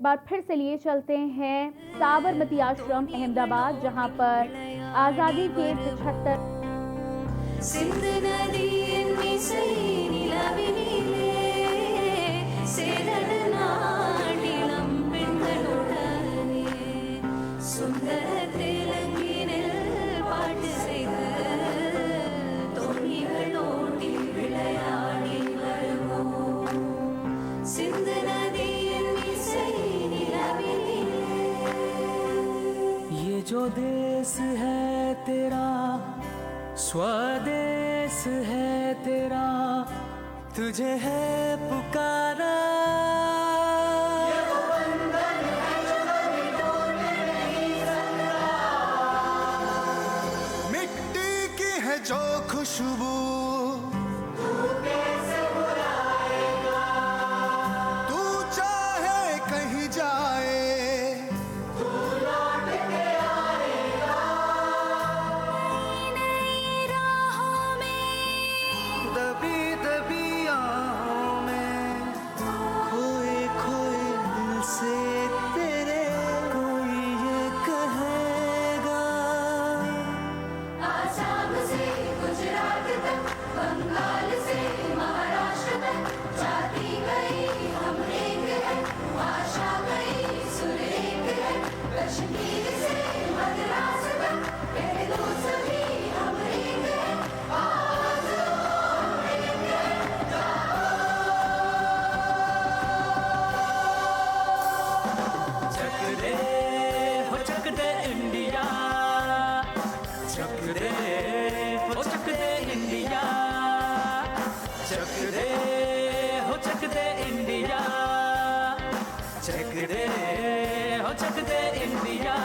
बार फिर से लिए चलते हैं साबरमती आश्रम अहमदाबाद, जहां पर आज़ादी के 75 सिंध नदी सुंदर तेलंगिनिल पाட்டு செய்து தோணிகளோட்டில் விளையாடி வருவோம் சிந்து நதியின் இசை நிலவினிலே ये जो देश है तेरा स्वदेश है तेरा तुझे है पुकारा मिट्टी की है जो खुशबू तू चाहे कहीं जाए दबी दबी आहों में खोए खोए दिल से तेरे कोई ये कहेगा आसाम से गुजरात तक बंगाल से महाराष्ट्र तक जाति गई हम एक है भाषा गई सुर एक है कश्मीर से मद्रास तक कह दो सभी हम एक है आवाज हम एक है चक दे हो चक दे इंडिया चक दे हो चक दे इंडिया चक दे हो चक दे इंडिया चक दे हो चक दे इंडिया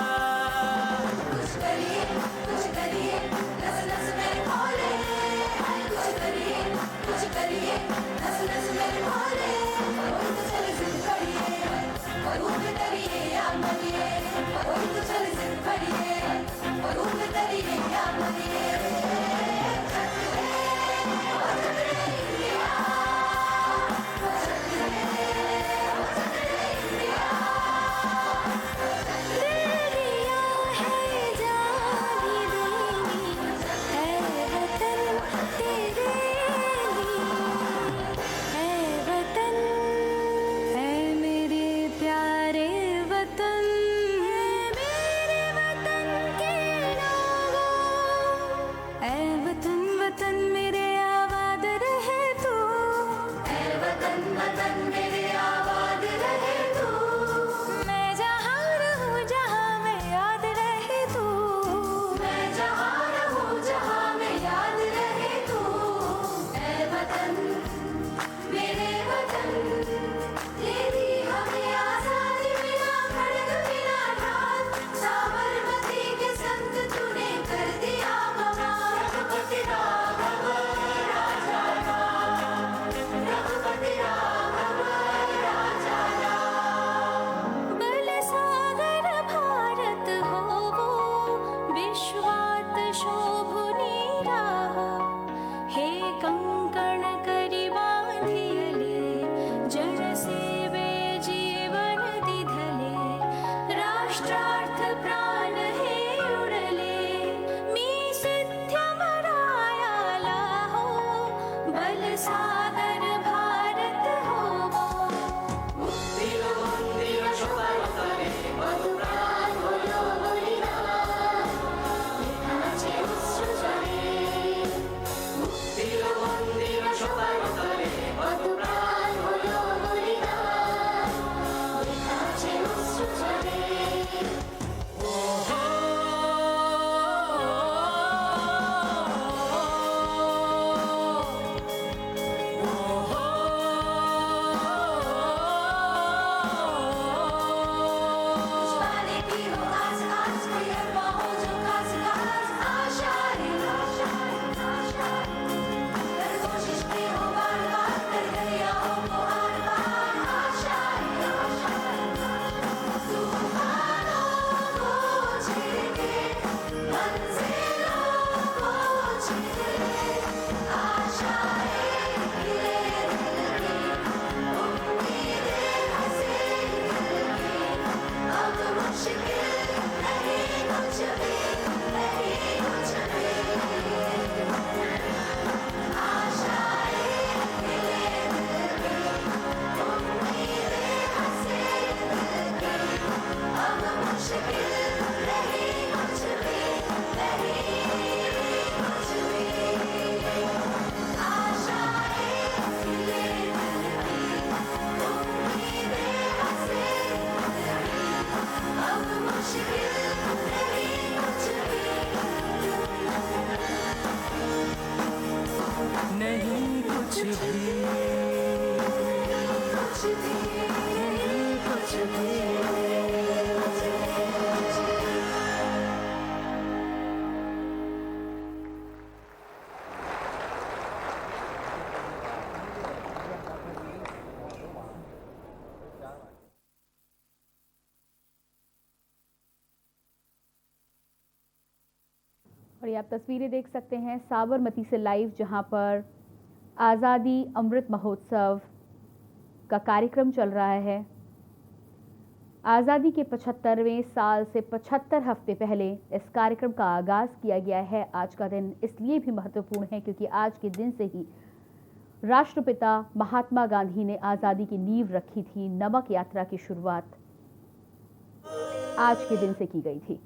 कुछ करिए नस नस में खोले कुछ करिए नस नस में खोले कोई तो चल जिद करिए और उठ करिए या मरिए कोई तो चल जिद करिए और उठ करिए या मरिए वतन मेरे आबाद रहे तू वतन वतन मेरे आबाद रहे तू मैं जहाँ रहूँ जहाँ मैं याद रहे तू मैं जहाँ रहूँ जहाँ मैं याद रहे तू ऐ वतन मेरे वतन तेरी हमें आजादी बिना खड़ग बिना ढाल साबरमती के संग तूने कर दिया कमाल रघुपति राघव राजा राम रघुपति राघव राजा राम बल सागर भारत हो वो विश्वात शोभुनी राहा हे कंकण करी बांधियले जन सेवे जीवन दिधले राष्ट्रार्थ प्राण हे उडले मी सिद्ध्य मरायाला हो बल सागर भारत हो मधुप्राण बोलो बोलिना विधाचे सुचले मधुप्राण बोलो बोलिना विधाचे सुचले और ये आप तस्वीरें देख सकते हैं साबरमती से लाइव, जहां पर आज़ादी अमृत महोत्सव का कार्यक्रम चल रहा है। आज़ादी के 75वें साल से 75 हफ्ते पहले इस कार्यक्रम का आगाज़ किया गया है। आज का दिन इसलिए भी महत्वपूर्ण है क्योंकि आज के दिन से ही राष्ट्रपिता महात्मा गांधी ने आज़ादी की नींव रखी थी। नमक यात्रा की शुरुआत आज के दिन से की गई थी।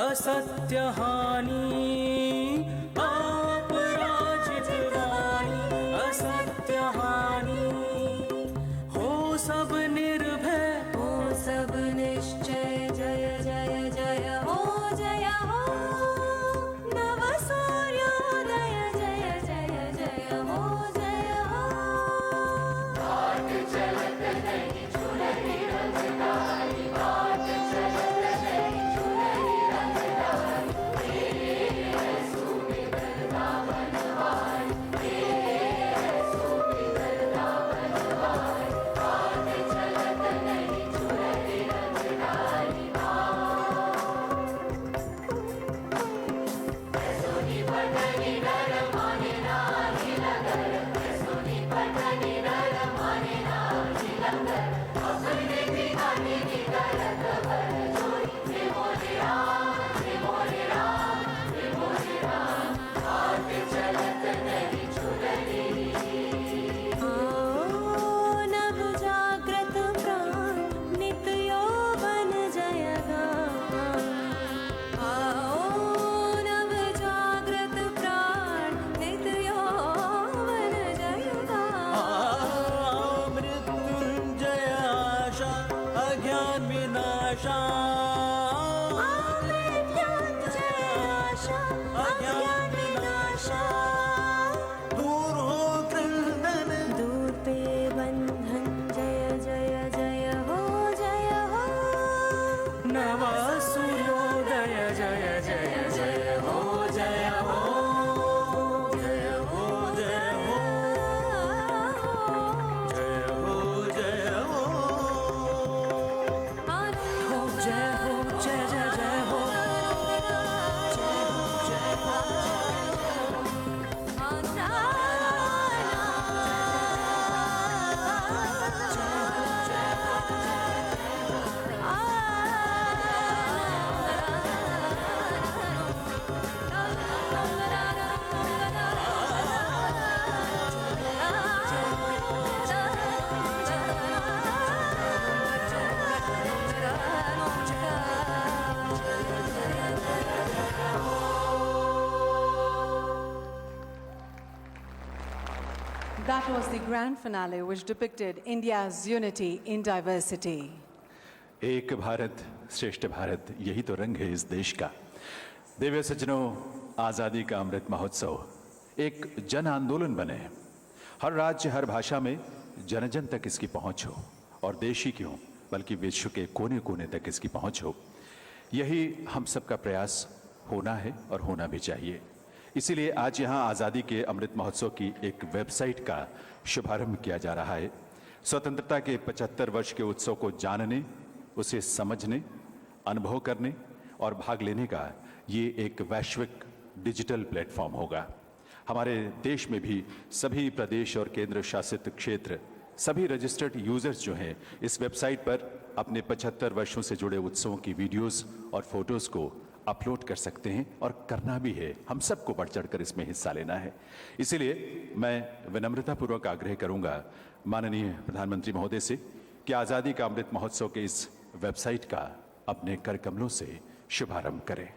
असत्यहानि अपराजितवाणी असत्यहानि हो सब निर्भय हो सब निश्चय जय जय जय हो नव सूर्योदय जय जय जय हो घाट चलत नहीं झुलरी रंगदारी घाट चलत नहीं झुलरी रंगदारी तेरे है सुमिरता बनवारी तेरे है सुमिरता बनवारी घाट चलत नहीं झुलरी रंगदारी सोनी पटनी नर माने नारी लगर सोनी पटनी नर माने नारी लगर अपने दीवानी निकलत बर जोई हे मोरे राम हे मोरे राम हे मोरे राम घाट चलत नहीं झुलरी नव जागृत प्राण नित यौवन जय आओ नव जागृत प्राण नित यौवन जय मृत्युंजय आशा अज्ञान विनाशा मृत्युंजय आशा अज्ञान विनाशा दूर हो क्रंदन दूर पे बंधन जय जय जय हो नव सूर्योदय जय जय जय हो जय हो जय हो जय हो जय हो जय हो हो जय That was the grand finale which depicted India's unity in diversity. एक भारत श्रेष्ठ भारत, यही तो रंग है इस देश का। दिव्य सज्जनों, आज़ादी का अमृत महोत्सव एक जन आंदोलन बने। हर राज्य, हर भाषा में जन जन तक इसकी पहुंच हो, और देश ही क्यों बल्कि विश्व के कोने कोने तक इसकी पहुंच हो। यही हम सबका प्रयास होना है और होना भी चाहिए। इसीलिए आज यहाँ आज़ादी के अमृत महोत्सव की एक वेबसाइट का शुभारंभ किया जा रहा है। स्वतंत्रता के 75 वर्ष के उत्सव को जानने, उसे समझने, अनुभव करने और भाग लेने का ये एक वैश्विक डिजिटल प्लेटफॉर्म होगा। हमारे देश में भी सभी प्रदेश और केंद्र शासित क्षेत्र, सभी रजिस्टर्ड यूजर्स जो हैं इस वेबसाइट पर अपने 75 वर्षों से जुड़े उत्सवों की वीडियोस और फोटोज़ को अपलोड कर सकते हैं, और करना भी है। हम सबको बढ़ चढ़कर इसमें हिस्सा लेना है। इसीलिए मैं विनम्रतापूर्वक आग्रह करूंगा माननीय प्रधानमंत्री महोदय से कि आज़ादी का अमृत महोत्सव के इस वेबसाइट का अपने कर कमलों से शुभारंभ करें।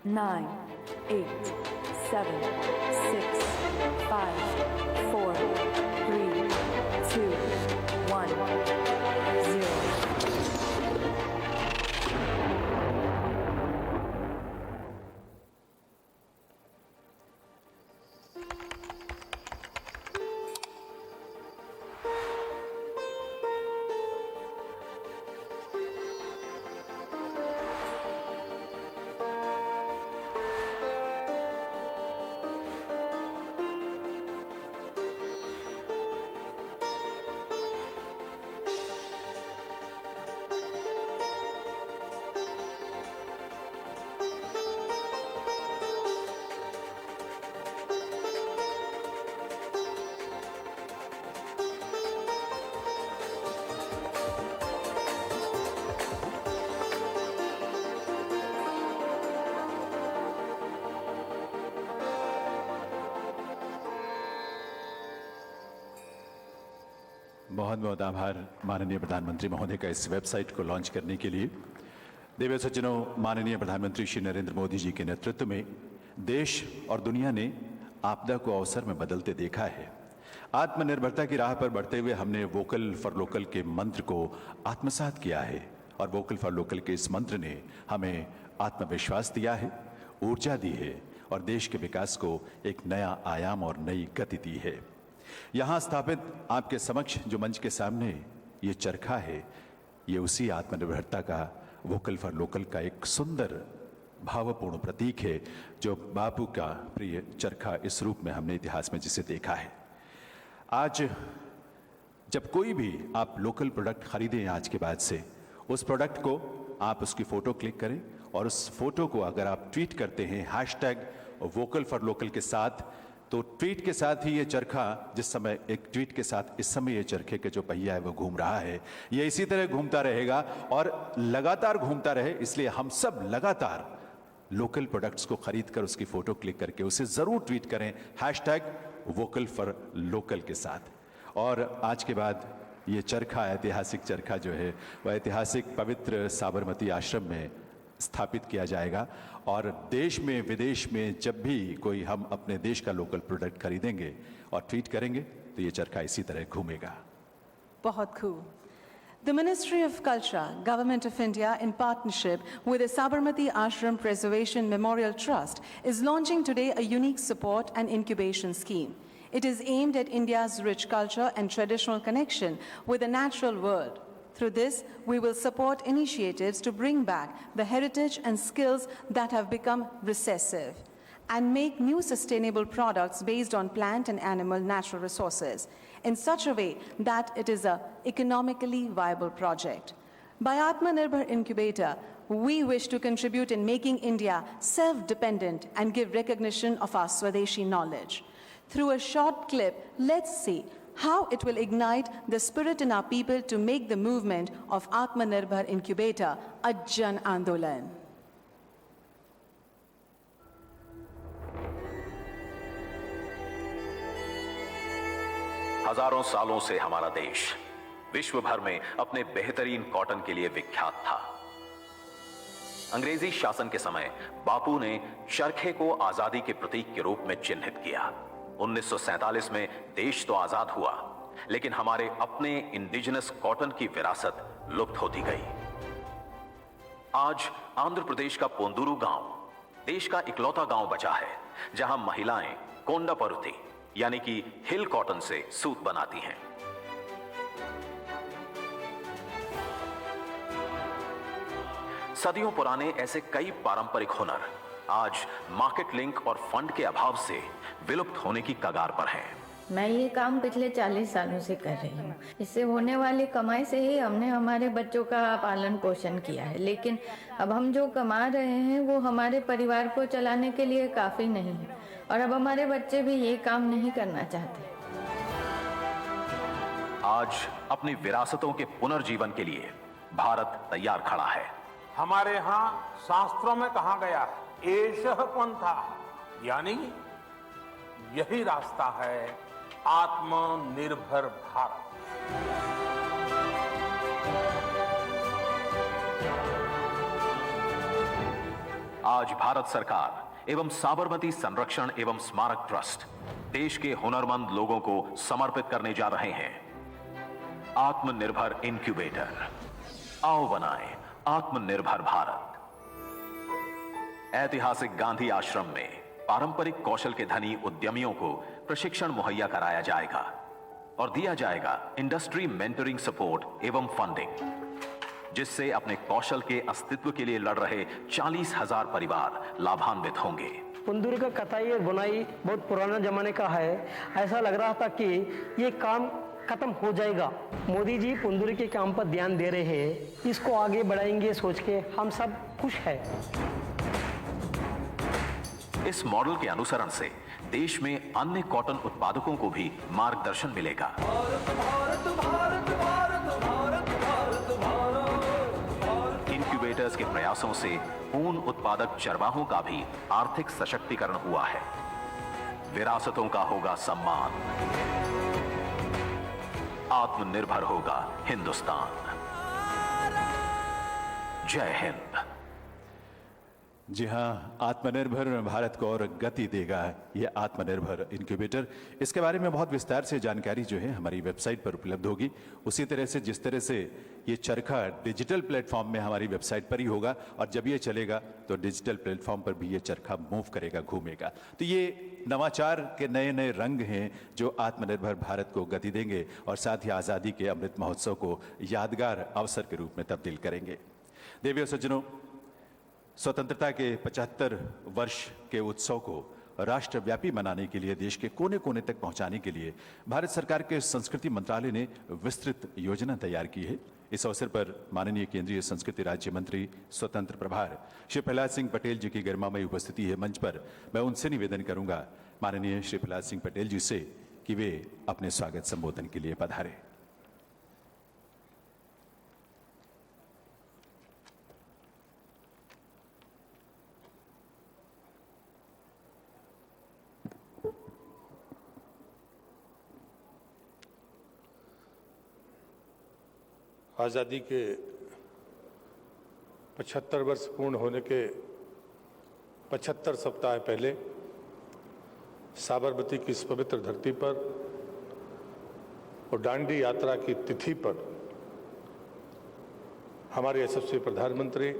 Nine, 8, 7, 6, 5, 4, 3, 2, 1, 0. बहुत बहुत आभार माननीय प्रधानमंत्री महोदय का इस वेबसाइट को लॉन्च करने के लिए। दिव्य सज्जनों, माननीय प्रधानमंत्री श्री नरेंद्र मोदी जी के नेतृत्व में देश और दुनिया ने आपदा को अवसर में बदलते देखा है। आत्मनिर्भरता की राह पर बढ़ते हुए हमने वोकल फॉर लोकल के मंत्र को आत्मसात किया है, और वोकल फॉर लोकल के इस मंत्र ने हमें आत्मविश्वास दिया है, ऊर्जा दी है, और देश के विकास को एक नया आयाम और नई गति दी है। यहाँ स्थापित आपके समक्ष जो मंच के सामने ये चरखा है, ये उसी आत्मनिर्भरता का, वोकल फॉर लोकल का एक सुंदर भावपूर्ण प्रतीक है, जो बापू का प्रिय चरखा इस रूप में हमने इतिहास में जिसे देखा है। आज जब कोई भी आप लोकल प्रोडक्ट खरीदें आज के बाद से, उस प्रोडक्ट को आप उसकी फ़ोटो क्लिक करें, और उस फोटो को अगर आप ट्वीट करते हैं हैशटैग वोकल फॉर लोकल के साथ, तो ट्वीट के साथ ही ये चरखा, जिस समय एक ट्वीट के साथ इस समय ये चरखे के जो पहिया है वो घूम रहा है, ये इसी तरह घूमता रहेगा और लगातार घूमता रहे। इसलिए हम सब लगातार लोकल प्रोडक्ट्स को खरीद कर उसकी फ़ोटो क्लिक करके उसे ज़रूर ट्वीट करें हैशटैग वोकल फॉर लोकल के साथ। और आज के बाद ये चरखा, ऐतिहासिक चरखा जो है वह ऐतिहासिक पवित्र साबरमती आश्रम में स्थापित किया जाएगा, और देश में विदेश में जब भी कोई हम अपने देश का लोकल प्रोडक्ट खरीदेंगे और ट्वीट करेंगे तो ये चरखा इसी तरह घूमेगा। बहुत खूब। The Ministry of Culture, Government of India, in partnership with the Sabarmati Ashram Preservation Memorial Trust, is launching today a unique support and incubation scheme. It is aimed at India's rich culture and traditional connection with the natural world. Through this, we will support initiatives to bring back the heritage and skills that have become recessive, and make new sustainable products based on plant and animal natural resources in such a way that it is an economically viable project. By Atmanirbhar Incubator, we wish to contribute in making India self-dependent and give recognition of our Swadeshi knowledge. Through a short clip, let's see how it will ignite the spirit in our people to make the movement of Atmanirbhar Incubator a Jan Andolan. हजारों सालों से हमारा देश विश्व भर में अपने बेहतरीन कॉटन के लिए विख्यात था। अंग्रेजी शासन के समय बापू ने चरखे को आजादी के प्रतीक के रूप में चिन्हित किया। 1947 में देश तो आजाद हुआ, लेकिन हमारे अपने इंडिजिनस कॉटन की विरासत लुप्त होती गई। आज आंध्र प्रदेश का पोंदुरु गांव देश का इकलौता गांव बचा है जहां महिलाएं कोंडा परुती यानी कि हिल कॉटन से सूत बनाती हैं। सदियों पुराने ऐसे कई पारंपरिक हुनर आज मार्केट लिंक और फंड के अभाव से विलुप्त होने की कगार पर हैं। मैं ये काम पिछले 40 सालों से कर रही हूँ। इससे होने वाली कमाई से ही हमने हमारे बच्चों का पालन पोषण किया है, लेकिन अब हम जो कमा रहे हैं वो हमारे परिवार को चलाने के लिए काफ़ी नहीं है और अब हमारे बच्चे भी ये काम नहीं करना चाहते। आज अपनी विरासतों के पुनर्जीवन के लिए भारत तैयार खड़ा है। हमारे यहाँ शास्त्रों में कहा गया है एषः पंथः, यानी यही रास्ता है आत्मनिर्भर भारत। आज भारत सरकार एवं साबरमती संरक्षण एवं स्मारक ट्रस्ट देश के हुनरमंद लोगों को समर्पित करने जा रहे हैं आत्मनिर्भर इनक्यूबेटर। आओ बनाएं आत्मनिर्भर भारत। ऐतिहासिक गांधी आश्रम में पारंपरिक कौशल के धनी उद्यमियों को प्रशिक्षण मुहैया कराया जाएगा और दिया जाएगा इंडस्ट्री मेंटरिंग सपोर्ट एवं फंडिंग, जिससे अपने कौशल के अस्तित्व के लिए लड़ रहे 40,000 परिवार लाभान्वित होंगे। पोंदुरु का कताई और बुनाई बहुत पुराना जमाने का है। ऐसा लग रहा था कि ये काम खत्म हो जाएगा। मोदी जी पोंदुरु के काम पर ध्यान दे रहे हैं, इसको आगे बढ़ाएंगे सोच के हम सब खुश हैं। इस मॉडल के अनुसरण से देश में अन्य कॉटन उत्पादकों को भी मार्गदर्शन मिलेगा। इनक्यूबेटर्स के प्रयासों से ऊन उत्पादक चरवाहों का भी आर्थिक सशक्तिकरण हुआ है। विरासतों का होगा सम्मान। आत्मनिर्भर होगा हिंदुस्तान। जय हिंद। जी हाँ, आत्मनिर्भर भारत को और गति देगा ये आत्मनिर्भर इनक्यूबेटर। इसके बारे में बहुत विस्तार से जानकारी जो है हमारी वेबसाइट पर उपलब्ध होगी। उसी तरह से जिस तरह से ये चरखा डिजिटल प्लेटफॉर्म में हमारी वेबसाइट पर ही होगा और जब ये चलेगा तो डिजिटल प्लेटफॉर्म पर भी ये चरखा मूव करेगा, घूमेगा। तो ये नवाचार के नए नए रंग हैं जो आत्मनिर्भर भारत को गति देंगे और साथ ही आज़ादी के अमृत महोत्सव को यादगार अवसर के रूप में तब्दील करेंगे। देवी और सज्जनों, स्वतंत्रता के 75 वर्ष के उत्सव को राष्ट्रव्यापी मनाने के लिए देश के कोने कोने तक पहुंचाने के लिए भारत सरकार के संस्कृति मंत्रालय ने विस्तृत योजना तैयार की है। इस अवसर पर माननीय केंद्रीय संस्कृति राज्य मंत्री स्वतंत्र प्रभार श्री प्रहलाद सिंह पटेल जी की गरिमामयी उपस्थिति है मंच पर। मैं उनसे निवेदन करूंगा माननीय श्री प्रहलाद सिंह पटेल जी से कि वे अपने स्वागत संबोधन के लिए पधारें। आज़ादी के 75 वर्ष पूर्ण होने के 75 सप्ताह पहले साबरमती की इस पवित्र धरती पर और दांडी यात्रा की तिथि पर हमारे यशस्वी प्रधानमंत्री,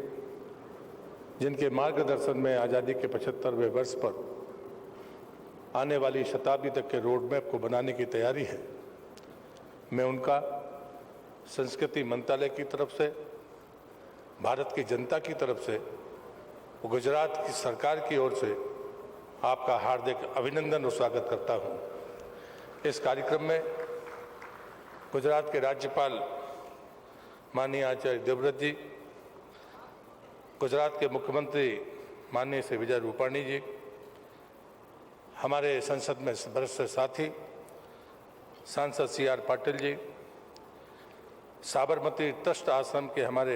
जिनके मार्गदर्शन में आज़ादी के 75वें वर्ष पर आने वाली शताब्दी तक के रोड मैप को बनाने की तैयारी है, मैं उनका संस्कृति मंत्रालय की तरफ से, भारत की जनता की तरफ से, गुजरात की सरकार की ओर से आपका हार्दिक अभिनंदन और स्वागत करता हूं। इस कार्यक्रम में गुजरात के राज्यपाल माननीय आचार्य देवव्रत जी, गुजरात के मुख्यमंत्री माननीय श्री विजय रूपाणी जी, हमारे संसद में वरिष्ठ साथी सांसद CR पाटिल जी, साबरमती ट्रस्ट आश्रम के हमारे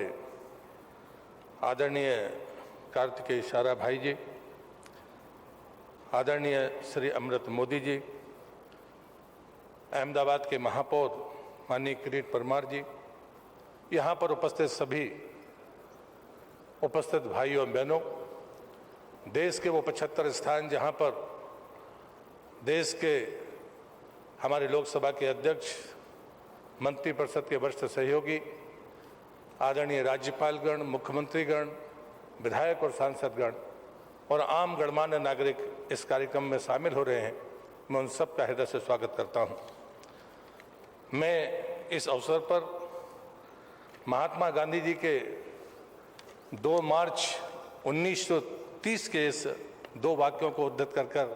आदरणीय कार्तिकेय सारा भाई जी, आदरणीय श्री अमृत मोदी जी, अहमदाबाद के महापौर माननीय किरीट परमार जी, यहाँ पर उपस्थित सभी उपस्थित भाइयों और बहनों, देश के वो 75 स्थान जहाँ पर देश के हमारे लोकसभा के अध्यक्ष, मंत्रिपरिषद के वरिष्ठ सहयोगी, आदरणीय राज्यपालगण, मुख्यमंत्रीगण, विधायक और सांसदगण और आम गणमान्य नागरिक इस कार्यक्रम में शामिल हो रहे हैं, मैं उन सब का हृदय से स्वागत करता हूं। मैं इस अवसर पर महात्मा गांधी जी के 2 मार्च 1930 के इस 2 वाक्यों को उद्धृत कर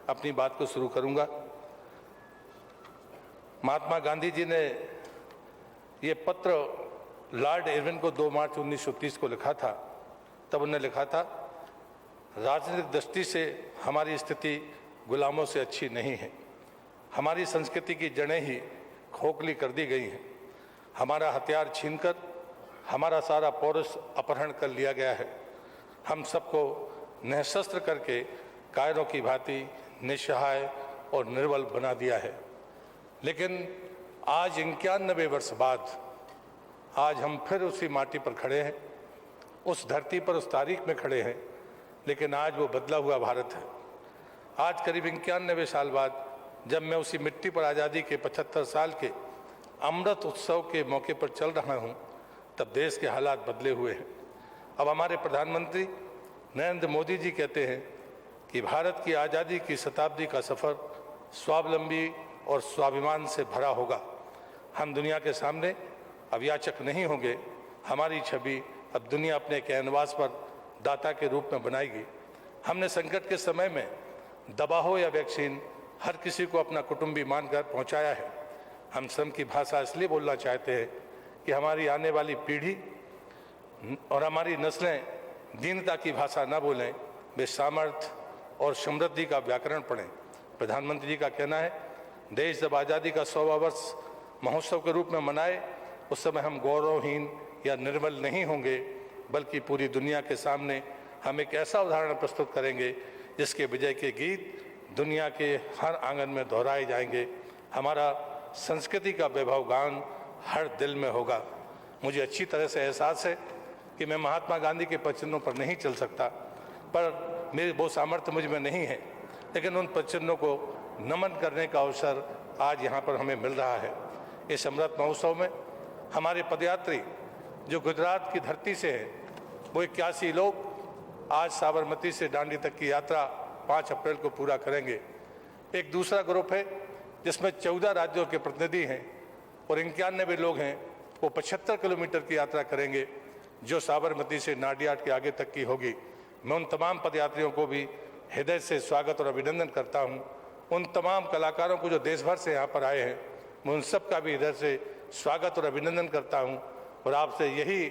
अपनी बात को शुरू करूंगा। महात्मा गांधी जी ने ये पत्र लॉर्ड इरविन को 2 मार्च 1930 को लिखा था। तब उन्होंने लिखा था, राजनीतिक दृष्टि से हमारी स्थिति गुलामों से अच्छी नहीं है। हमारी संस्कृति की जड़ें ही खोखली कर दी गई हैं। हमारा हथियार छीनकर हमारा सारा पौरुष अपहरण कर लिया गया है। हम सबको निःशस्त्र करके कायरों की भांति निस्सहाय और निर्बल बना दिया है। लेकिन आज 91 वर्ष बाद आज हम फिर उसी माटी पर खड़े हैं, उस धरती पर उस तारीख में खड़े हैं, लेकिन आज वो बदला हुआ भारत है। आज करीब 91 साल बाद जब मैं उसी मिट्टी पर आज़ादी के 75 साल के अमृत उत्सव के मौके पर चल रहा हूँ, तब देश के हालात बदले हुए हैं। अब हमारे प्रधानमंत्री नरेंद्र मोदी जी कहते हैं कि भारत की आज़ादी की शताब्दी का सफ़र स्वावलंबी और स्वाभिमान से भरा होगा। हम दुनिया के सामने अब याचक नहीं होंगे। हमारी छवि अब दुनिया अपने कैनवास पर दाता के रूप में बनाएगी। हमने संकट के समय में दवा हो या वैक्सीन, हर किसी को अपना कुटुंबी मानकर पहुंचाया है। हम श्रम की भाषा इसलिए बोलना चाहते हैं कि हमारी आने वाली पीढ़ी और हमारी नस्लें दीनता की भाषा न बोलें, वे सामर्थ्य और समृद्धि का व्याकरण पढ़ें। प्रधानमंत्री जी का कहना है, देश जब आज़ादी का 100वां वर्ष महोत्सव के रूप में मनाए, उस समय हम गौरवहीन या निर्बल नहीं होंगे, बल्कि पूरी दुनिया के सामने हम एक ऐसा उदाहरण प्रस्तुत करेंगे जिसके विजय के गीत दुनिया के हर आंगन में दोहराए जाएंगे। हमारा संस्कृति का वैभव गान हर दिल में होगा। मुझे अच्छी तरह से एहसास है कि मैं महात्मा गांधी के पदचिन्हों पर नहीं चल सकता, पर मेरी वो सामर्थ्य मुझ में नहीं है, लेकिन उन पदचिन्हों को नमन करने का अवसर आज यहाँ पर हमें मिल रहा है। इस अमृत महोत्सव में हमारे पदयात्री जो गुजरात की धरती से हैं, वो 81 लोग आज साबरमती से दांडी तक की यात्रा 5 अप्रैल को पूरा करेंगे। एक दूसरा ग्रुप है जिसमें 14 राज्यों के प्रतिनिधि हैं और 91 लोग हैं, वो 75 किलोमीटर की यात्रा करेंगे जो साबरमती से नाडियाड के आगे तक की होगी। मैं उन तमाम पदयात्रियों को भी हृदय से स्वागत और अभिनंदन करता हूं। उन तमाम कलाकारों को जो देश भर से यहाँ पर आए हैं, मैं उन सब का भी हृदय से स्वागत और अभिनंदन करता हूं और आपसे यही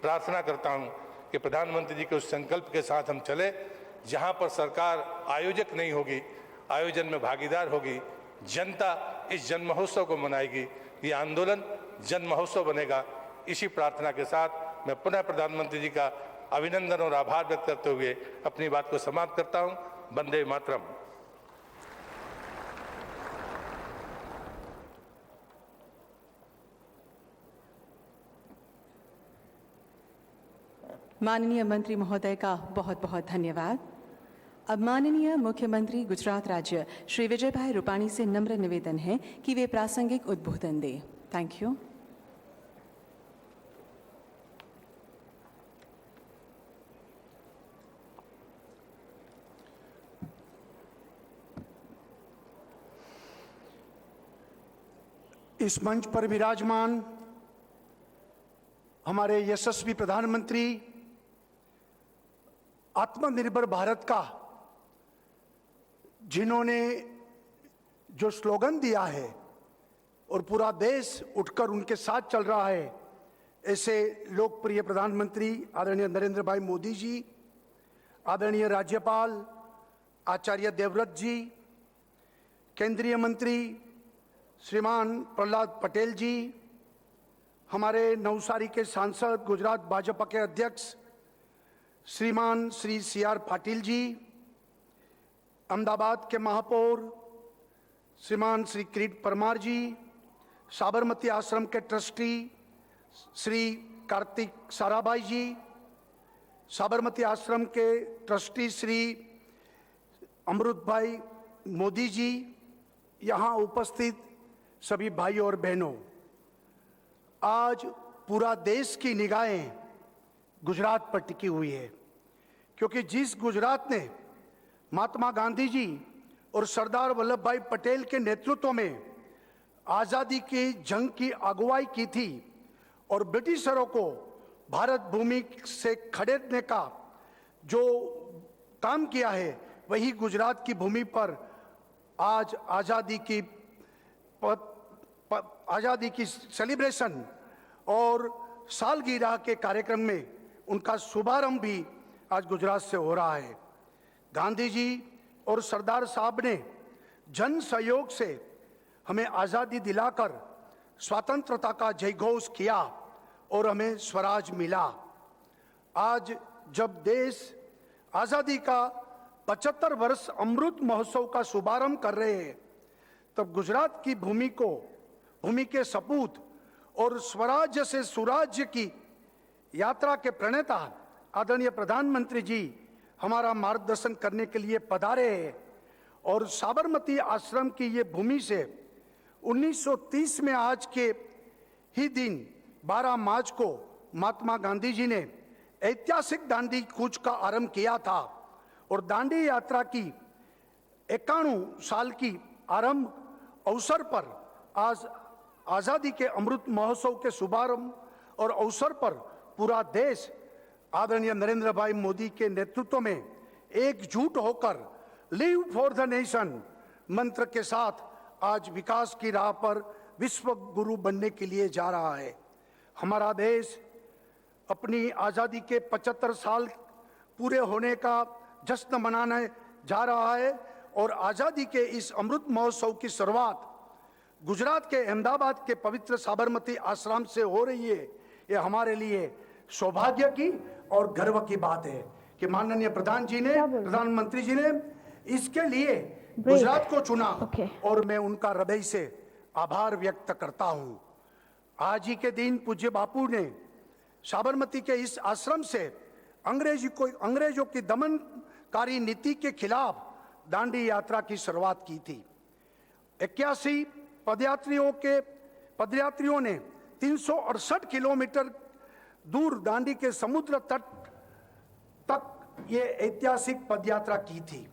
प्रार्थना करता हूं कि प्रधानमंत्री जी के उस संकल्प के साथ हम चले, जहां पर सरकार आयोजक नहीं होगी, आयोजन में भागीदार होगी, जनता इस जन महोत्सव को मनाएगी, ये आंदोलन जन महोत्सव बनेगा। इसी प्रार्थना के साथ मैं पुनः प्रधानमंत्री जी का अभिनंदन और आभार व्यक्त करते हुए अपनी बात को समाप्त करता हूं। वंदे मातरम। माननीय मंत्री महोदय का बहुत बहुत धन्यवाद। अब माननीय मुख्यमंत्री गुजरात राज्य श्री विजय भाई रूपाणी से नम्र निवेदन है कि वे प्रासंगिक उद्बोधन दें। Thank you. इस मंच पर विराजमान हमारे यशस्वी प्रधानमंत्री आत्मनिर्भर भारत का जिन्होंने जो स्लोगन दिया है और पूरा देश उठकर उनके साथ चल रहा है, ऐसे लोकप्रिय प्रधानमंत्री आदरणीय नरेंद्र भाई मोदी जी, आदरणीय राज्यपाल आचार्य देवव्रत जी, केंद्रीय मंत्री श्रीमान प्रहलाद पटेल जी, हमारे नवसारी के सांसद गुजरात भाजपा के अध्यक्ष श्रीमान श्री CR पाटिल जी, अहमदाबाद के महापौर श्रीमान श्री किरीट परमार जी, साबरमती आश्रम के ट्रस्टी श्री कार्तिक साराभाई जी, साबरमती आश्रम के ट्रस्टी श्री अमृत भाई मोदी जी, यहाँ उपस्थित सभी भाई और बहनों, आज पूरा देश की निगाहें गुजरात पर टिकी हुई है, क्योंकि जिस गुजरात ने महात्मा गांधी जी और सरदार वल्लभ भाई पटेल के नेतृत्व में आज़ादी की जंग की अगुवाई की थी और ब्रिटिशरों को भारत भूमि से खदेड़ने का जो काम किया है, वही गुजरात की भूमि पर आज आज़ादी की सेलिब्रेशन और सालगिरह के कार्यक्रम में उनका शुभारंभ भी आज गुजरात से हो रहा है। गांधी जी और सरदार साहब ने जन सहयोग से हमें आज़ादी दिलाकर स्वतंत्रता का जयघोष किया और हमें स्वराज मिला। आज जब देश आज़ादी का 75 वर्ष अमृत महोत्सव का शुभारंभ कर रहे हैं, तब गुजरात की भूमि के सपूत और स्वराज्य से सुराज्य की यात्रा के प्रणेता आदरणीय प्रधानमंत्री जी हमारा मार्गदर्शन करने के लिए पधारे हैं और साबरमती आश्रम की ये भूमि से 1930 में आज के ही दिन 12 मार्च को महात्मा गांधी जी ने ऐतिहासिक दांडी कूच का आरंभ किया था और दांडी यात्रा की 91 साल की आरंभ अवसर पर आज आज़ादी के अमृत महोत्सव के शुभारंभ और अवसर पर पूरा देश आदरणीय नरेंद्र भाई मोदी के नेतृत्व में एकजुट होकर लिव फॉर द नेशन मंत्र के साथ आज विकास की राह पर विश्व गुरु बनने के लिए जा रहा है। हमारा देश अपनी आज़ादी के 75 साल पूरे होने का जश्न मनाने जा रहा है और आज़ादी के इस अमृत महोत्सव की शुरुआत गुजरात के अहमदाबाद के पवित्र साबरमती आश्रम से हो रही है। ये हमारे लिए सौभाग्य की और गर्व की बात है कि माननीय प्रधानमंत्री जी ने इसके लिए गुजरात को चुना और मैं उनका हृदय से आभार व्यक्त करता हूं। आज ही के दिन पूज्य बापू ने साबरमती के इस आश्रम से अंग्रेजों की दमनकारी नीति के खिलाफ दांडी यात्रा की शुरुआत की थी। 81 पदयात्रियों ने 368 किलोमीटर दूर दांडी के समुद्र तट तक ये ऐतिहासिक पदयात्रा की थी।